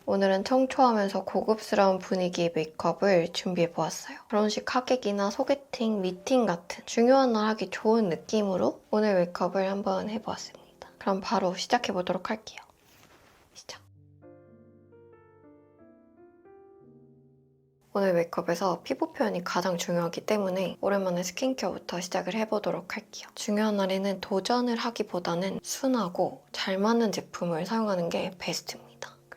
오늘은 청초하면서 고급스러운 분위기의 메이크업을 준비해보았어요. 결혼식 하객이나 소개팅, 미팅 같은 중요한 날 하기 좋은 느낌으로 오늘 메이크업을 한번 해보았습니다. 그럼 바로 시작해보도록 할게요. 시작! 오늘 메이크업에서 피부 표현이 가장 중요하기 때문에 오랜만에 스킨케어부터 시작을 해보도록 할게요. 중요한 날에는 도전을 하기보다는 순하고 잘 맞는 제품을 사용하는 게 베스트입니다.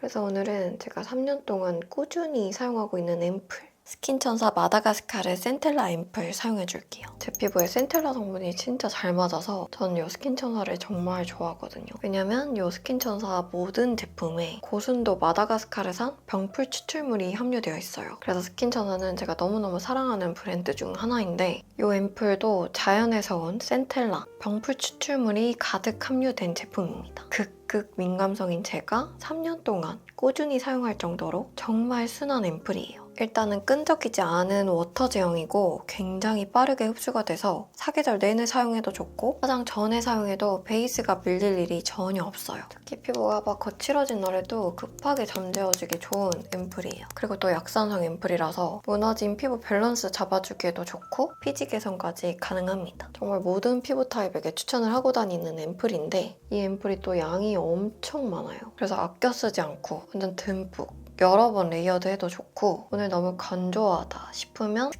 그래서 오늘은 제가 3년 동안 꾸준히 사용하고 있는 앰플 스킨천사 마다가스카르 센텔라 앰플 사용해줄게요. 제 피부에 센텔라 성분이 진짜 잘 맞아서 저는 이 스킨천사를 정말 좋아하거든요. 왜냐면 이 스킨천사 모든 제품에 고순도 마다가스카르산 병풀 추출물이 함유되어 있어요. 그래서 스킨천사는 제가 너무너무 사랑하는 브랜드 중 하나인데 이 앰플도 자연에서 온 센텔라 병풀 추출물이 가득 함유된 제품입니다. 극 민감성인 제가 3년 동안 꾸준히 사용할 정도로 정말 순한 앰플이에요. 일단은 끈적이지 않은 워터 제형이고 굉장히 빠르게 흡수가 돼서 사계절 내내 사용해도 좋고 화장 전에 사용해도 베이스가 밀릴 일이 전혀 없어요. 특히 피부가 막 거칠어진 날에도 급하게 잠재워지기 좋은 앰플이에요. 그리고 또 약산성 앰플이라서 무너진 피부 밸런스 잡아주기에도 좋고 피지 개선까지 가능합니다. 정말 모든 피부 타입에게 추천을 하고 다니는 앰플인데 이 앰플이 또 양이 엄청 많아요. 그래서 아껴 쓰지 않고 완전 듬뿍 여러 번 레이어드 해도 좋고 오늘 너무 건조하다 싶으면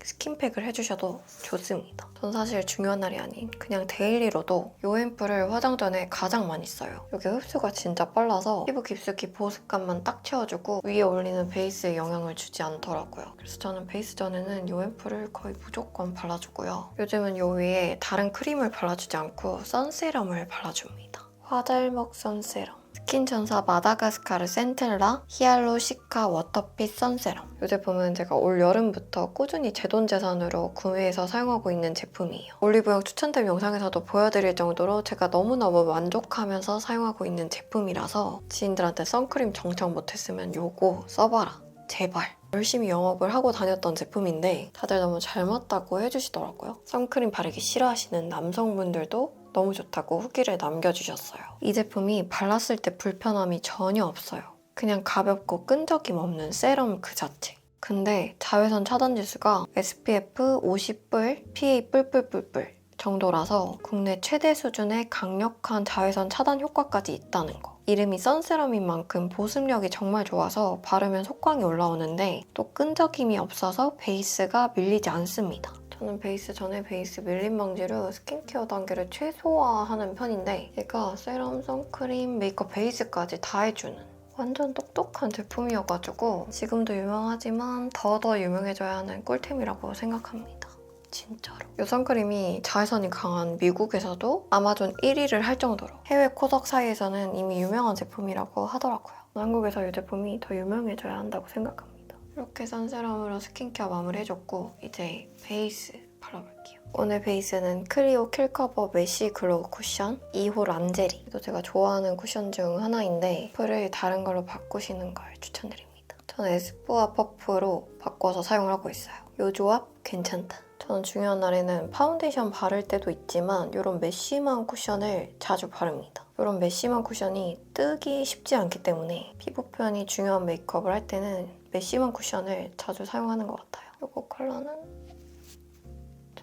스킨팩을 해주셔도 좋습니다. 전 사실 중요한 날이 아닌 그냥 데일리로도 이 앰플을 화장 전에 가장 많이 써요. 이게 흡수가 진짜 빨라서 피부 깊숙이 보습감만 딱 채워주고 위에 올리는 베이스에 영향을 주지 않더라고요. 그래서 저는 베이스 전에는 이 앰플을 거의 무조건 발라주고요. 요즘은 이 위에 다른 크림을 발라주지 않고 선세럼을 발라줍니다. 화잘먹 선세럼. 스킨천사 마다가스카르 센텔라 히알루 시카 워터핏 선세럼. 이 제품은 제가 올 여름부터 꾸준히 제돈제산으로 구매해서 사용하고 있는 제품이에요. 올리브영 추천템 영상에서도 보여드릴 정도로 제가 너무너무 만족하면서 사용하고 있는 제품이라서 지인들한테 선크림 정착 못했으면 요거 써봐라. 제발. 열심히 영업을 하고 다녔던 제품인데 다들 너무 잘 맞다고 해주시더라고요. 선크림 바르기 싫어하시는 남성분들도 너무 좋다고 후기를 남겨주셨어요. 이 제품이 발랐을 때 불편함이 전혀 없어요. 그냥 가볍고 끈적임 없는 세럼 그 자체. 근데 자외선 차단 지수가 SPF 50뿔, PA 뿔뿔뿔뿔 정도라서 국내 최대 수준의 강력한 자외선 차단 효과까지 있다는 거. 이름이 선세럼인 만큼 보습력이 정말 좋아서 바르면 속광이 올라오는데 또 끈적임이 없어서 베이스가 밀리지 않습니다. 저는 베이스 전에 베이스 밀림 방지로 스킨케어 단계를 최소화하는 편인데 얘가 세럼, 선크림, 메이크업 베이스까지 다 해주는 완전 똑똑한 제품이어가지고 지금도 유명하지만 더 유명해져야 하는 꿀템이라고 생각합니다. 진짜로. 이 선크림이 자외선이 강한 미국에서도 아마존 1위를 할 정도로 해외 코덕 사이에서는 이미 유명한 제품이라고 하더라고요. 한국에서 이 제품이 더 유명해져야 한다고 생각합니다. 이렇게 선세럼으로 스킨케어 마무리해줬고 이제 베이스 발라볼게요. 오늘 베이스는 클리오 킬커버 메쉬 글로우 쿠션 2호 란제리. 이거 제가 좋아하는 쿠션 중 하나인데 퍼프를 다른 걸로 바꾸시는 걸 추천드립니다. 저는 에스쁘아 퍼프로 바꿔서 사용을 하고 있어요. 이 조합 괜찮다. 저는 중요한 날에는 파운데이션 바를 때도 있지만 이런 메쉬한 쿠션을 자주 바릅니다. 이런 메쉬한 쿠션이 뜨기 쉽지 않기 때문에 피부 표현이 중요한 메이크업을 할 때는 메쉬한 쿠션을 자주 사용하는 것 같아요. 이거 컬러는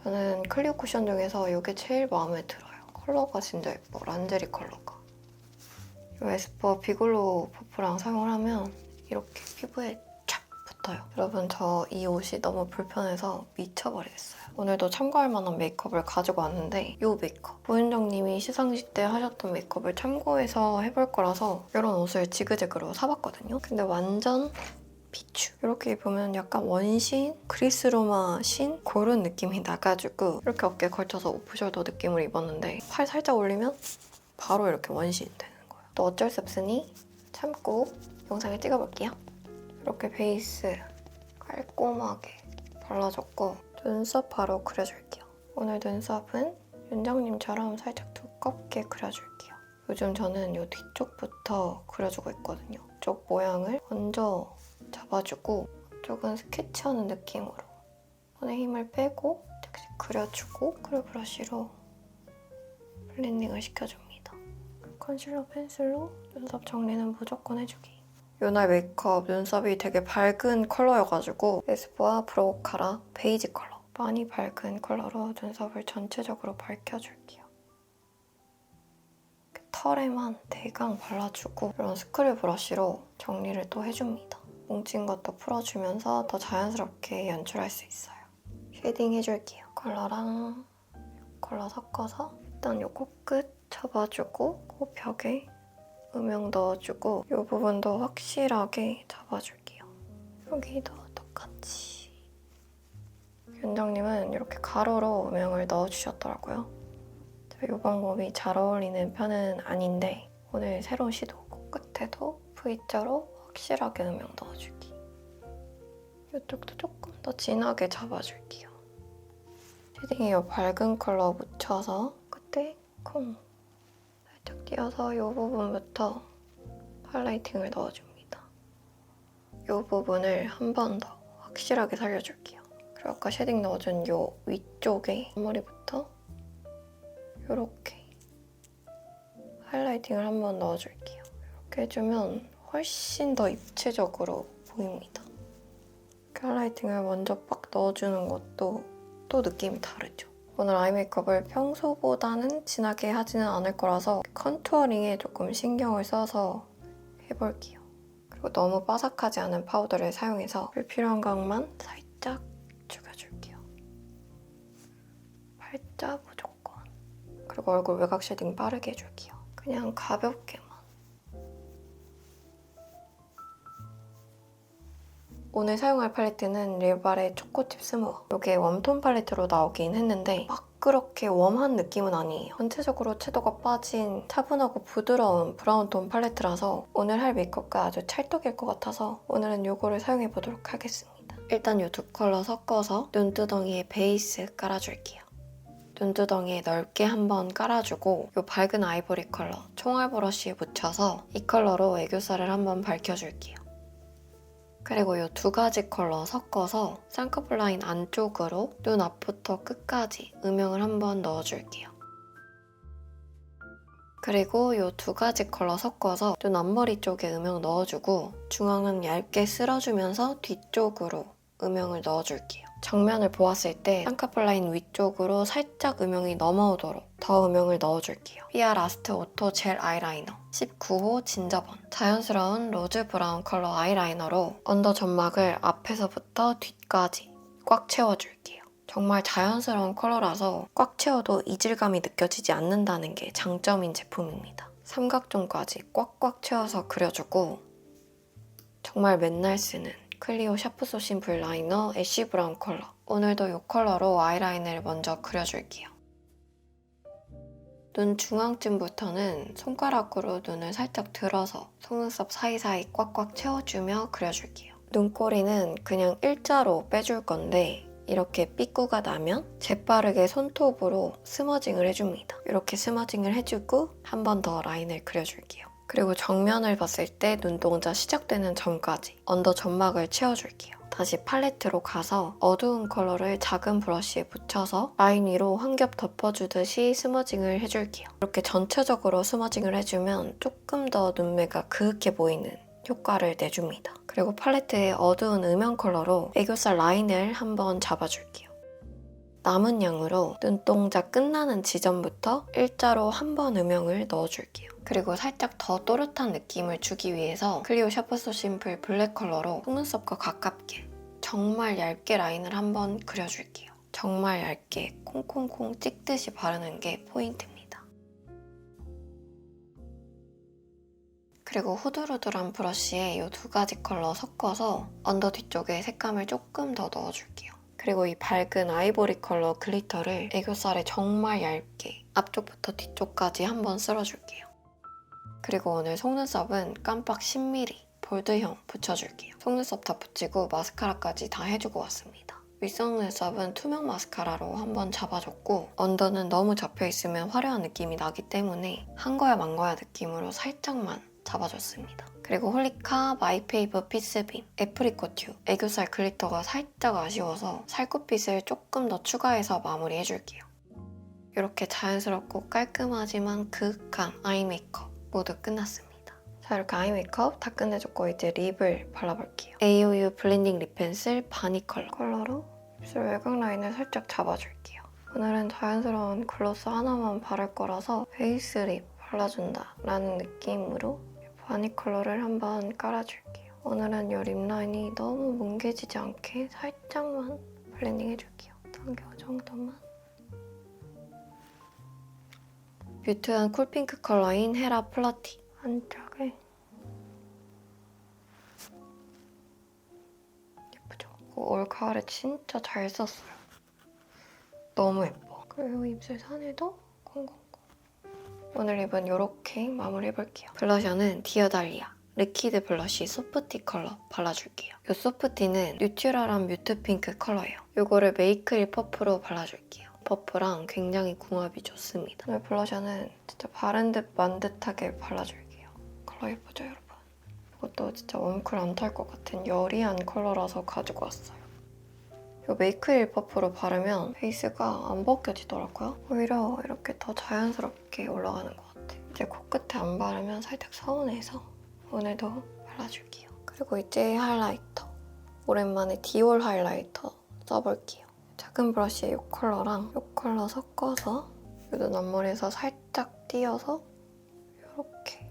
저는 클리오 쿠션 중에서 이게 제일 마음에 들어요. 컬러가 진짜 예뻐. 란제리 컬러가. 이 에스쁘아 비글로우 퍼프랑 사용을 하면 이렇게 피부에 촥 붙어요. 여러분 저 이 옷이 너무 불편해서 미쳐버리겠어요. 오늘도 참고할 만한 메이크업을 가지고 왔는데 이 메이크업. 고윤정님이 시상식 때 하셨던 메이크업을 참고해서 해볼 거라서 이런 옷을 지그재그로 사봤거든요. 근데 완전 비추. 이렇게 입으면 약간 원신, 그리스 로마 신 그런 느낌이 나가지고 이렇게 어깨에 걸쳐서 오프숄더 느낌으로 입었는데 팔 살짝 올리면 바로 이렇게 원신이 되는 거예요. 또 어쩔 수 없으니 참고 영상을 찍어볼게요. 이렇게 베이스 깔끔하게 발라줬고 눈썹 바로 그려줄게요. 오늘 눈썹은 윤정님처럼 살짝 두껍게 그려줄게요. 요즘 저는 이 뒤쪽부터 그려주고 있거든요. 이쪽 모양을 먼저 잡아주고 이쪽은 스케치하는 느낌으로 손에 힘을 빼고 착착 그려주고 크루 브러쉬로 블렌딩을 시켜줍니다. 컨실러 펜슬로 눈썹 정리는 무조건 해주기. 요날 메이크업 눈썹이 되게 밝은 컬러여가지고 에스쁘아 브로우카라 베이지 컬러 많이 밝은 컬러로 눈썹을 전체적으로 밝혀줄게요. 털에만 대강 발라주고 이런 스크류 브러쉬로 정리를 또 해줍니다. 뭉친 것도 풀어주면서 더 자연스럽게 연출할 수 있어요. 쉐딩 해줄게요. 컬러랑 컬러 섞어서 일단 요 코끝 잡아주고 코벽에 음영 넣어주고 이 부분도 확실하게 잡아줄게요. 여기도 똑같이. 윤정님은 이렇게 가로로 음영을 넣어주셨더라고요. 이 방법이 잘 어울리는 편은 아닌데 오늘 새로운 시도. 코끝에도 V자로 확실하게 음영 넣어주기. 이쪽도 조금 더 진하게 잡아줄게요. 쉐딩에 이 밝은 컬러 묻혀서 끝에 콩 살짝 띄어서 이 부분부터 하이라이팅을 넣어줍니다. 이 부분을 한 번 더 확실하게 살려줄게요. 그리고 아까 쉐딩 넣어준 이 위쪽에 앞머리부터 이렇게 하이라이팅을 한 번 넣어줄게요. 이렇게 해주면 훨씬 더 입체적으로 보입니다. 이렇게 하이라이팅을 먼저 빡 넣어주는 것도 또 느낌이 다르죠. 오늘 아이 메이크업을 평소보다는 진하게 하지는 않을 거라서 컨투어링에 조금 신경을 써서 해볼게요. 그리고 너무 바삭하지 않은 파우더를 사용해서 불필요한 각만 살짝 죽여줄게요. 팔자 무조건. 그리고 얼굴 외곽 쉐딩 빠르게 해줄게요. 그냥 가볍게만. 오늘 사용할 팔레트는 릴발의 초코칩 스무어. 이게 웜톤 팔레트로 나오긴 했는데 막 그렇게 웜한 느낌은 아니에요. 전체적으로 채도가 빠진 차분하고 부드러운 브라운톤 팔레트라서 오늘 할 메이크업과 아주 찰떡일 것 같아서 오늘은 이거를 사용해보도록 하겠습니다. 일단 이 두 컬러 섞어서 눈두덩이에 베이스 깔아줄게요. 눈두덩이에 넓게 한번 깔아주고 이 밝은 아이보리 컬러 총알 브러쉬에 묻혀서 이 컬러로 애교살을 한번 밝혀줄게요. 그리고 이 두 가지 컬러 섞어서 쌍꺼풀 라인 안쪽으로 눈 앞부터 끝까지 음영을 한번 넣어줄게요. 그리고 이 두 가지 컬러 섞어서 눈 앞머리 쪽에 음영 넣어주고 중앙은 얇게 쓸어주면서 뒤쪽으로 음영을 넣어줄게요. 정면을 보았을 때 쌍꺼풀 라인 위쪽으로 살짝 음영이 넘어오도록 더 음영을 넣어줄게요. 피아 라스트 오토 젤 아이라이너 19호 진저번 자연스러운 로즈 브라운 컬러 아이라이너로 언더 점막을 앞에서부터 뒤까지 꽉 채워줄게요. 정말 자연스러운 컬러라서 꽉 채워도 이질감이 느껴지지 않는다는 게 장점인 제품입니다. 삼각존까지 꽉꽉 채워서 그려주고 정말 맨날 쓰는 클리오 샤프소 심플 라이너 애쉬 브라운 컬러. 오늘도 이 컬러로 아이라인을 먼저 그려줄게요. 눈 중앙쯤부터는 손가락으로 눈을 살짝 들어서 속눈썹 사이사이 꽉꽉 채워주며 그려줄게요. 눈꼬리는 그냥 일자로 빼줄 건데 이렇게 삐꾸가 나면 재빠르게 손톱으로 스머징을 해줍니다. 이렇게 스머징을 해주고 한 번 더 라인을 그려줄게요. 그리고 정면을 봤을 때 눈동자 시작되는 점까지 언더 점막을 채워줄게요. 다시 팔레트로 가서 어두운 컬러를 작은 브러쉬에 묻혀서 라인 위로 한 겹 덮어주듯이 스머징을 해줄게요. 이렇게 전체적으로 스머징을 해주면 조금 더 눈매가 그윽해 보이는 효과를 내줍니다. 그리고 팔레트의 어두운 음영 컬러로 애교살 라인을 한번 잡아줄게요. 남은 양으로 눈동자 끝나는 지점부터 일자로 한 번 음영을 넣어줄게요. 그리고 살짝 더 또렷한 느낌을 주기 위해서 클리오 샤프소 심플 블랙 컬러로 속눈썹과 가깝게 정말 얇게 라인을 한번 그려줄게요. 정말 얇게 콩콩콩 찍듯이 바르는 게 포인트입니다. 그리고 후들후들한 브러쉬에 이 두 가지 컬러 섞어서 언더 뒤쪽에 색감을 조금 더 넣어줄게요. 그리고 이 밝은 아이보리 컬러 글리터를 애교살에 정말 얇게 앞쪽부터 뒤쪽까지 한번 쓸어줄게요. 그리고 오늘 속눈썹은 깜빡 10mm 볼드형 붙여줄게요. 속눈썹 다 붙이고 마스카라까지 다 해주고 왔습니다. 윗속눈썹은 투명 마스카라로 한번 잡아줬고 언더는 너무 잡혀있으면 화려한 느낌이 나기 때문에 한 거야 만 거야 느낌으로 살짝만 잡아줬습니다. 그리고 홀리카 마이페이버 피스빔 애프리코 튜 애교살 글리터가 살짝 아쉬워서 살구빛을 조금 더 추가해서 마무리해줄게요. 이렇게 자연스럽고 깔끔하지만 그윽한 아이 메이크업 모두 끝났습니다. 자, 이렇게 아이 메이크업 다 끝내줬고 이제 립을 발라볼게요. AOU 블렌딩 립 펜슬 바니 컬러로 입술 외곽 라인을 살짝 잡아줄게요. 오늘은 자연스러운 글로스 하나만 바를 거라서 베이스 립 발라준다 라는 느낌으로 바니 컬러를 한번 깔아줄게요. 오늘은 이 립 라인이 너무 뭉개지지 않게 살짝만 블렌딩 해줄게요. 이 정도만. 뮤트한 쿨핑크 컬러인 헤라 플러티 한쪽에 예쁘죠? 올 가을에 진짜 잘 썼어요. 너무 예뻐. 그리고 입술 산에도 콩콩콩. 오늘 립은 이렇게 마무리해볼게요. 블러셔는 디어달리아 리퀴드 블러쉬 소프티 컬러 발라줄게요. 이 소프티는 뉴트럴한 뮤트 핑크 컬러예요. 이거를 메이크업 퍼프로 발라줄게요. 퍼프랑 굉장히 궁합이 좋습니다. 오늘 블러셔는 진짜 바른 듯 만 듯하게 발라줄게요. 컬러 예쁘죠, 여러분? 이것도 진짜 웜쿨 안 탈 것 같은 여리한 컬러라서 가지고 왔어요. 이 메이크업 퍼프로 바르면 베이스가 안 벗겨지더라고요. 오히려 이렇게 더 자연스럽게 올라가는 것 같아요. 이제 코끝에 안 바르면 살짝 서운해서 오늘도 발라줄게요. 그리고 이제 하이라이터. 오랜만에 디올 하이라이터 써볼게요. 작은 브러쉬에 이 컬러랑 이 컬러 섞어서 이 눈 앞머리에서 살짝 띄어서 이렇게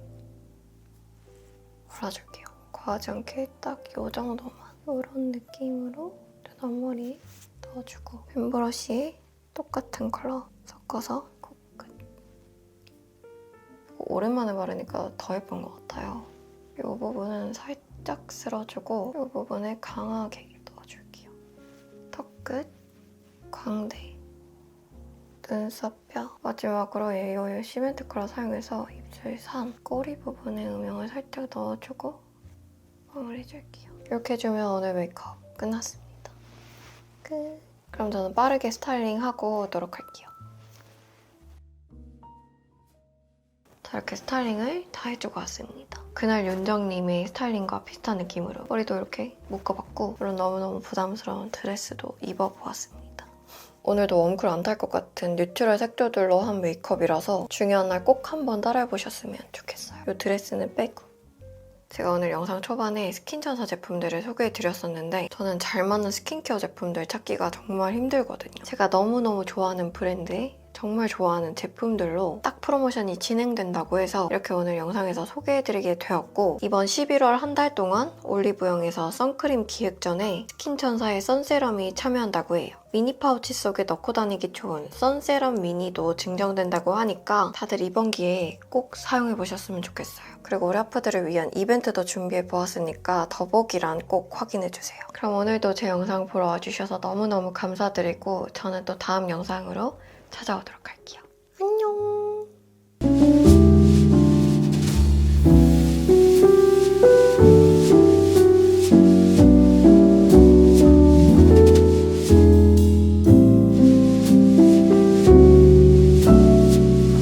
발라줄게요. 과하지 않게 딱 이 정도만. 이런 느낌으로 눈 앞머리에 넣어주고 펜 브러쉬에 똑같은 컬러 섞어서 코끝. 오랜만에 바르니까 더 예쁜 것 같아요. 이 부분은 살짝 쓸어주고 이 부분에 강하게 넣어줄게요. 턱끝, 광대, 눈썹뼈. 마지막으로 AOU 시멘트 컬러 사용해서 입술 산, 꼬리 부분에 음영을 살짝 넣어주고 마무리해줄게요. 이렇게 해주면 오늘 메이크업 끝났습니다. 끝. 그럼 저는 빠르게 스타일링하고 오도록 할게요. 자, 이렇게 스타일링을 다 해주고 왔습니다. 그날 윤정님의 스타일링과 비슷한 느낌으로 머리도 이렇게 묶어봤고 물론 너무너무 부담스러운 드레스도 입어보았습니다. 오늘도 웜쿨 안 탈 것 같은 뉴트럴 색조들로 한 메이크업이라서 중요한 날 꼭 한번 따라해보셨으면 좋겠어요. 이 드레스는 빼고. 제가 오늘 영상 초반에 스킨천사 제품들을 소개해드렸었는데 저는 잘 맞는 스킨케어 제품들 찾기가 정말 힘들거든요. 제가 너무너무 좋아하는 브랜드에 정말 좋아하는 제품들로 딱 프로모션이 진행된다고 해서 이렇게 오늘 영상에서 소개해드리게 되었고 이번 11월 한 달 동안 올리브영에서 선크림 기획전에 스킨천사의 선세럼이 참여한다고 해요. 미니 파우치 속에 넣고 다니기 좋은 선세럼 미니도 증정된다고 하니까 다들 이번 기회에 꼭 사용해보셨으면 좋겠어요. 그리고 우리 하프들을 위한 이벤트도 준비해보았으니까 더보기란 꼭 확인해주세요. 그럼 오늘도 제 영상 보러 와주셔서 너무너무 감사드리고 저는 또 다음 영상으로 찾아오도록 할게요.